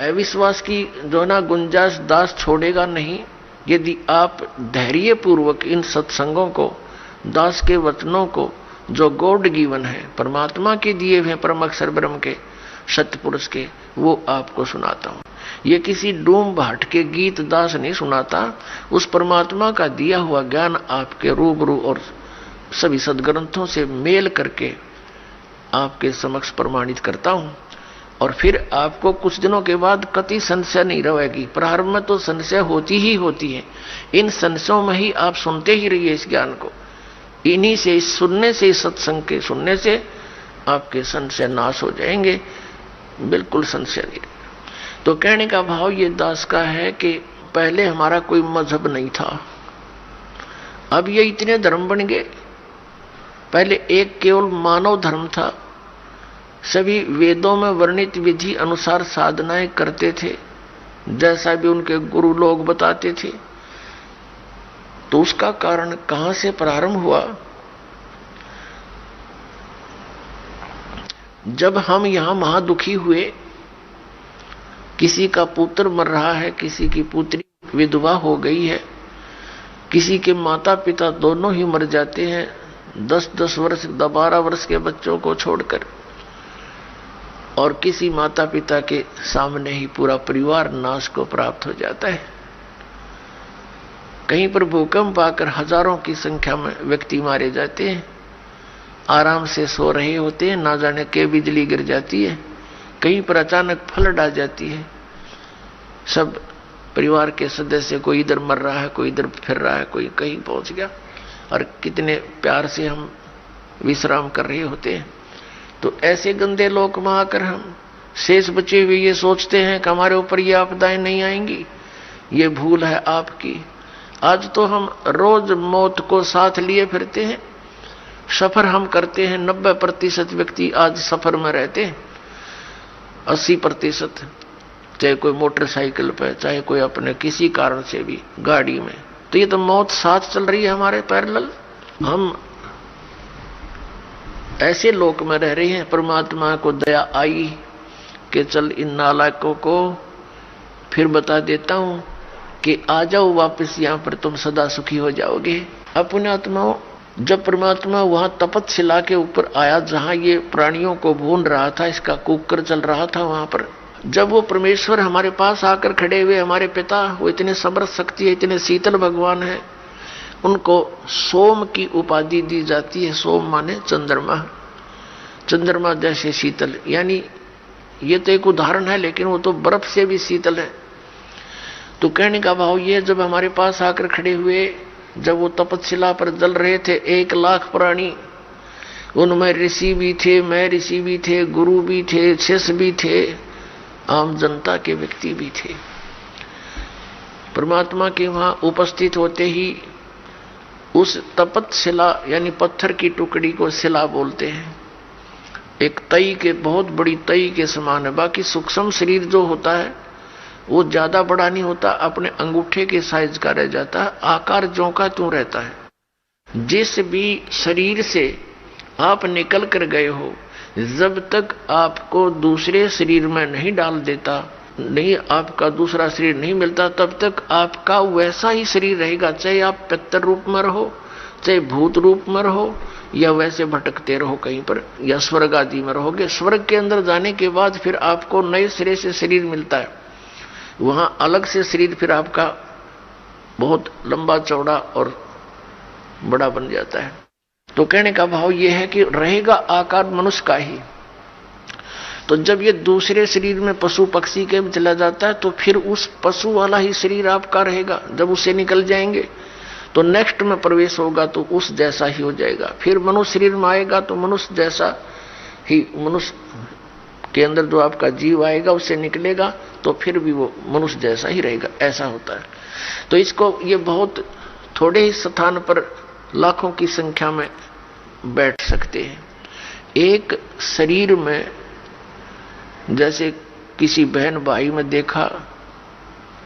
अविश्वास की जो ना गुंजाइश दास छोड़ेगा नहीं। यदि आप धैर्य पूर्वक इन सत्संगों को, दास के वचनों को, जो गॉड गिवन है, परमात्मा के दिए हुए परम अक्षर ब्रह्म के, सत्य पुरुष के, वो आपको सुनाता हूं। ये किसी डूम भाट के गीत दास नहीं सुनाता, उस परमात्मा का दिया हुआ ज्ञान आपके रूबरू और सभी सदग्रंथों से मेल करके आपके समक्ष प्रमाणित करता हूं। और फिर आपको कुछ दिनों के बाद कति संशय नहीं रहेगी। प्रारंभ में तो संशय होती ही होती है, इन संशयों में ही आप सुनते ही रहिए इस ज्ञान को। इन्हीं से, इस सुनने से, इस सत्संग के सुनने से आपके संशय नाश हो जाएंगे, बिल्कुल संशय नहीं रहेगा। तो कहने का भाव ये दास का है कि पहले हमारा कोई मजहब नहीं था, अब ये इतने धर्म बन गए। पहले एक केवल मानव धर्म था, सभी वेदों में वर्णित विधि अनुसार साधनाएं करते थे, जैसा भी उनके गुरु लोग बताते थे। तो उसका कारण कहां से प्रारंभ हुआ? जब हम यहां महादुखी हुए, किसी का पुत्र मर रहा है, किसी की पुत्री विधवा हो गई है, किसी के माता पिता दोनों ही मर जाते हैं 10-10 वर्ष 12 वर्ष के बच्चों को छोड़कर, और किसी माता पिता के सामने ही पूरा परिवार नाश को प्राप्त हो जाता है। कहीं पर भूकंप आकर हजारों की संख्या में व्यक्ति मारे जाते हैं, आराम से सो रहे होते हैं, ना जाने के बिजली गिर जाती है, कहीं पर अचानक फ्लड आ जाती है, सब परिवार के सदस्य, कोई इधर मर रहा है, कोई इधर फिर रहा है, कोई कहीं पहुंच गया, और कितने प्यार से हम विश्राम कर रहे होते हैं। तो ऐसे गंदे लोक में आकर हम शेष बचे हुए ये सोचते हैं कि हमारे ऊपर ये आपदाएं नहीं आएंगी। ये भूल है आपकी। आज तो हम रोज मौत को साथ लिए फिरते हैं, सफर हम करते हैं। 90% व्यक्ति आज सफर में रहते हैं, 80% चाहे कोई मोटरसाइकिल पे, चाहे कोई अपने किसी कारण से भी गाड़ी में। तो ये तो मौत साथ चल रही है हमारे पैरेलल। हम ऐसे लोक में रह रहे हैं। परमात्मा को दया आई कि चल इन नालायकों को फिर बता देता हूं कि आ जाओ वापस यहां पर, तुम सदा सुखी हो जाओगे। अपने आत्माओं, जब परमात्मा वहां तपतशिला के ऊपर आया, जहां ये प्राणियों को भून रहा था, इसका कुकर चल रहा था, वहां पर जब वो परमेश्वर हमारे पास आकर खड़े हुए, हमारे पिता, वो इतने समर्थ शक्ति है, इतने शीतल भगवान है, उनको सोम की उपाधि दी जाती है। सोम माने चंद्रमा, चंद्रमा जैसे शीतल। यानी ये तो एक उदाहरण है, लेकिन वो तो बर्फ से भी शीतल है। तो कहने का भाव ये, जब हमारे पास आकर खड़े हुए, जब वो तपतशिला पर जल रहे थे, 1 लाख प्राणी, उनमें ऋषि भी थे, मैं ऋषि भी थे, गुरु भी थे, शिष्य भी थे, आम जनता के व्यक्ति भी थे। परमात्मा के वहां उपस्थित होते ही उस तपतशिला यानी पत्थर की टुकड़ी को शिला बोलते हैं। एक तई के, बहुत बड़ी तई के समान है। बाकी सूक्ष्म शरीर जो होता है वो ज्यादा बड़ा नहीं होता, अपने अंगूठे के साइज का रह जाता है, आकार ज्यों का त्यों रहता है। जिस भी शरीर से आप निकल कर गए हो, जब तक आपको दूसरे शरीर में नहीं डाल देता, नहीं आपका दूसरा शरीर नहीं मिलता, तब तक आपका वैसा ही शरीर रहेगा। चाहे आप पितर रूप में रहो, चाहे भूत रूप में रहो, या वैसे भटकते रहो कहीं पर, या स्वर्ग आदि में रहोगे। स्वर्ग के अंदर जाने के बाद फिर आपको नए सिरे से शरीर मिलता है, वहां अलग से शरीर फिर आपका बहुत लंबा चौड़ा और बड़ा बन जाता है। तो कहने का भाव यह है कि रहेगा आकार मनुष्य का ही। तो जब ये दूसरे शरीर में पशु पक्षी के में चला जाता है, तो फिर उस पशु वाला ही शरीर आपका रहेगा। जब उससे निकल जाएंगे तो नेक्स्ट में प्रवेश होगा तो उस जैसा ही हो जाएगा। फिर मनुष्य शरीर में आएगा तो मनुष्य जैसा ही, मनुष्य के अंदर जो आपका जीव आएगा उससे निकलेगा तो फिर भी वो मनुष्य जैसा ही रहेगा। ऐसा होता है। तो इसको ये बहुत थोड़े ही स्थान पर लाखों की संख्या में बैठ सकते हैं। एक शरीर में जैसे किसी बहन भाई में देखा,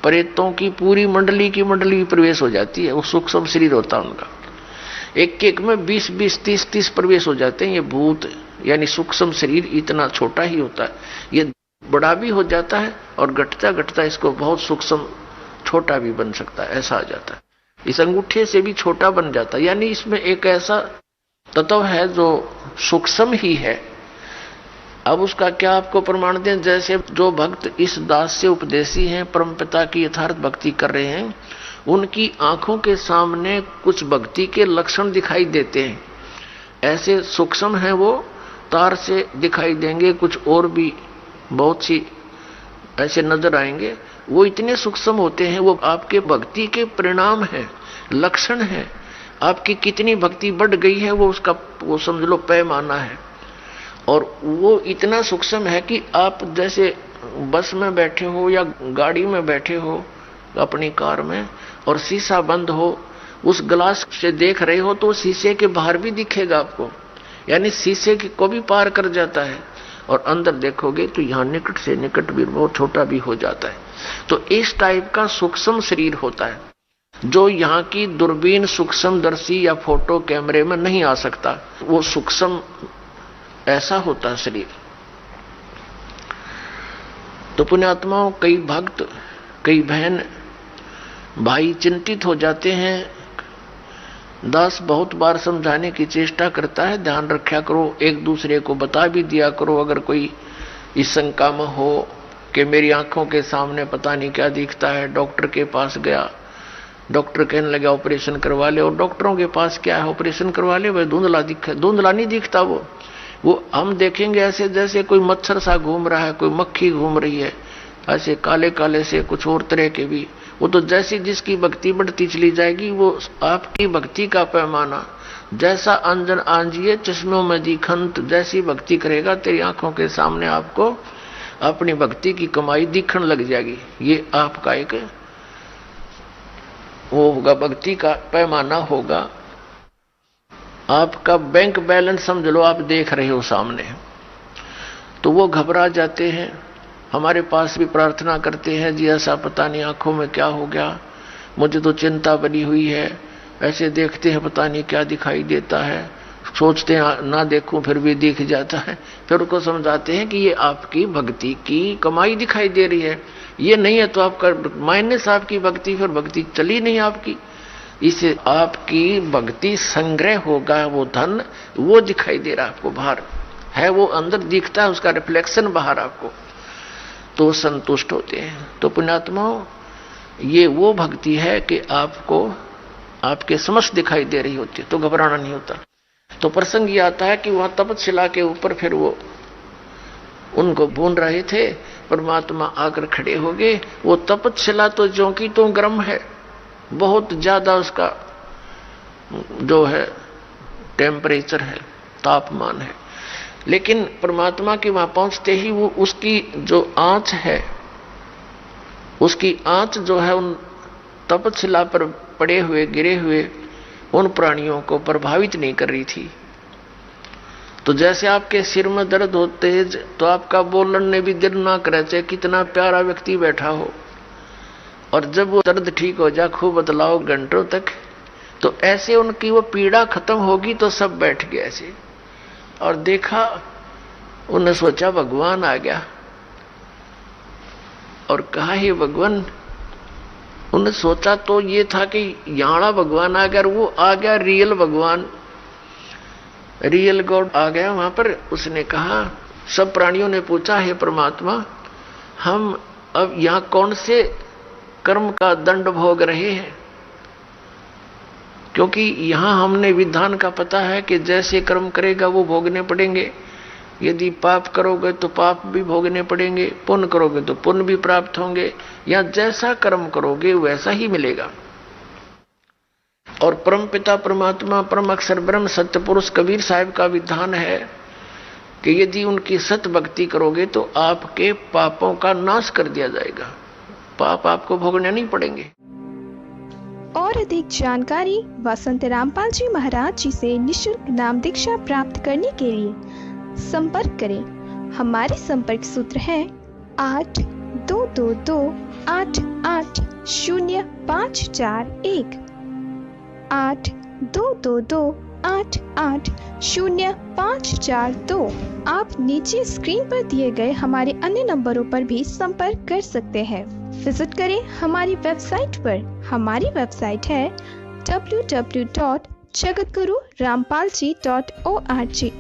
प्रेतों की पूरी मंडली की मंडली प्रवेश हो जाती है। वो सूक्ष्म शरीर होता है उनका, एक एक में 20-20, 30-30 प्रवेश हो जाते हैं। ये भूत यानी सूक्ष्म शरीर इतना छोटा ही होता है, ये बड़ा भी हो जाता है और घटता घटता इसको बहुत सूक्ष्म छोटा भी बन सकता है, ऐसा आ जाता है। इस अंगूठे से भी छोटा बन जाता है, यानी इसमें एक ऐसा तत्व है जो सूक्ष्म ही है। अब उसका क्या आपको प्रमाण दें? जैसे जो भक्त इस दास से उपदेशी हैं, परमपिता की यथार्थ भक्ति कर रहे हैं, उनकी आंखों के सामने कुछ भक्ति के लक्षण दिखाई देते हैं, ऐसे सूक्ष्म हैं वो, तार से दिखाई देंगे, कुछ और भी बहुत सी ऐसे नजर आएंगे। वो इतने सूक्ष्म होते हैं, वो आपके भक्ति के परिणाम हैं, लक्षण हैं। आपकी कितनी भक्ति बढ़ गई है वो उसका वो समझ लो पैमाना है। और वो इतना सूक्ष्म है कि आप जैसे बस में बैठे हो या गाड़ी में बैठे हो अपनी कार में, और शीशा बंद हो, उस ग्लास से देख रहे हो तो शीशे के बाहर भी दिखेगा आपको, यानी शीशे को भी पार कर जाता है। और अंदर देखोगे तो यहाँ निकट से निकट भी बहुत छोटा भी हो जाता है। तो इस टाइप का सूक्ष्म शरीर होता है, जो यहाँ की दूरबीन सूक्ष्मदर्शी या फोटो कैमरे में नहीं आ सकता। वो सूक्ष्म ऐसा होता है शरीर। तो पुण्यात्माओं, कई भक्त, कई बहन भाई चिंतित हो जाते हैं। दास बहुत बार समझाने की चेष्टा करता है, ध्यान रखा करो, एक दूसरे को बता भी दिया करो। अगर कोई इस शंका में हो कि मेरी आंखों के सामने पता नहीं क्या दिखता है, डॉक्टर के पास गया, डॉक्टर कहने लगा ऑपरेशन करवा ले, और डॉक्टरों के पास क्या है, ऑपरेशन करवा ले, वह धुंधला दिखे, धुंधला नहीं दिखता वो हम देखेंगे ऐसे जैसे कोई मच्छर सा घूम रहा है, कोई मक्खी घूम रही है, ऐसे काले काले से कुछ और तरह के भी। वो तो जैसी जिसकी भक्ति बढ़ती चली जाएगी, वो आपकी भक्ति का पैमाना जैसा अंजन आंजिए चश्मों में दिखंत, जैसी भक्ति करेगा तेरी आंखों के सामने आपको अपनी भक्ति की कमाई दिखने लग जाएगी। ये आपका एक वो होगा, भक्ति का पैमाना होगा। आपका बैंक बैलेंस समझ लो, आप देख रहे हो सामने। तो वो घबरा जाते हैं, हमारे पास भी प्रार्थना करते हैं, जी ऐसा पता नहीं आंखों में क्या हो गया, मुझे तो चिंता बनी हुई है, ऐसे देखते हैं पता नहीं क्या दिखाई देता है, सोचते हैं ना देखूं फिर भी दिख जाता है। फिर उनको समझाते हैं कि ये आपकी भक्ति की कमाई दिखाई दे रही है, ये नहीं है तो आपका माइनस आपकी भक्ति, फिर भक्ति चली नहीं आपकी। इसे आपकी भक्ति संग्रह होगा, वो धन वो दिखाई दे रहा आपको, बाहर है वो, अंदर दिखता है उसका रिफ्लेक्शन बाहर आपको, तो संतुष्ट होते हैं। तो पुण्यात्माओं, ये वो भक्ति है कि आपको आपके समक्ष दिखाई दे रही होती है, तो घबराना नहीं होता। तो प्रसंग ये आता है कि वहां तपशिला के ऊपर फिर वो उनको भून रहे थे, परमात्मा आकर खड़े हो गए। वो तपशिला तो ज्यों की तो गर्म है, बहुत ज्यादा उसका जो है टेम्परेचर है, तापमान है, लेकिन परमात्मा के वहां पहुंचते ही वो उसकी जो आंच है, उसकी आंच जो है उन तपशिला पर पड़े हुए गिरे हुए उन प्राणियों को प्रभावित नहीं कर रही थी। तो जैसे आपके सिर में दर्द हो तेज, तो आपका बोलने भी दिल ना करे, चाहे कितना प्यारा व्यक्ति बैठा हो, और जब वो दर्द ठीक हो जाए खूब बतलाओ घंटों तक, तो ऐसे उनकी वो पीड़ा खत्म होगी तो सब बैठ गए ऐसे। और देखा, उन्हें सोचा भगवान आ गया, और कहा हे भगवान, उन्हें सोचा तो ये था कि यहाँ भगवान आ गया, और वो आ गया रियल भगवान, रियल गॉड आ गया वहां पर। उसने कहा, सब प्राणियों ने पूछा हे परमात्मा, हम अब यहाँ कौन से कर्म का दंड भोग रहे हैं, क्योंकि यहां हमने विधान का पता है कि जैसे कर्म करेगा वो भोगने पड़ेंगे। यदि पाप करोगे तो पाप भी भोगने पड़ेंगे, पुण्य करोगे तो पुण्य भी प्राप्त होंगे, या जैसा कर्म करोगे वैसा ही मिलेगा। और परमपिता परमात्मा परम अक्षर ब्रह्म सत्य पुरुष कबीर साहिब का विधान है कि यदि उनकी सत्य भक्ति करोगे तो आपके पापों का नाश कर दिया जाएगा, पाप आपको भोगने नहीं पड़ेंगे। और अधिक जानकारी वसंत रामपाल जी महाराज जी से निःशुल्क नाम दीक्षा प्राप्त करने के लिए संपर्क करें। हमारे संपर्क सूत्र है 8222880541 8222880541। 98805442। आप नीचे स्क्रीन पर दिए गए हमारे अन्य नंबरों पर भी संपर्क कर सकते हैं। विजिट करें हमारी वेबसाइट पर। हमारी वेबसाइट है www.jagatgururampalji.org।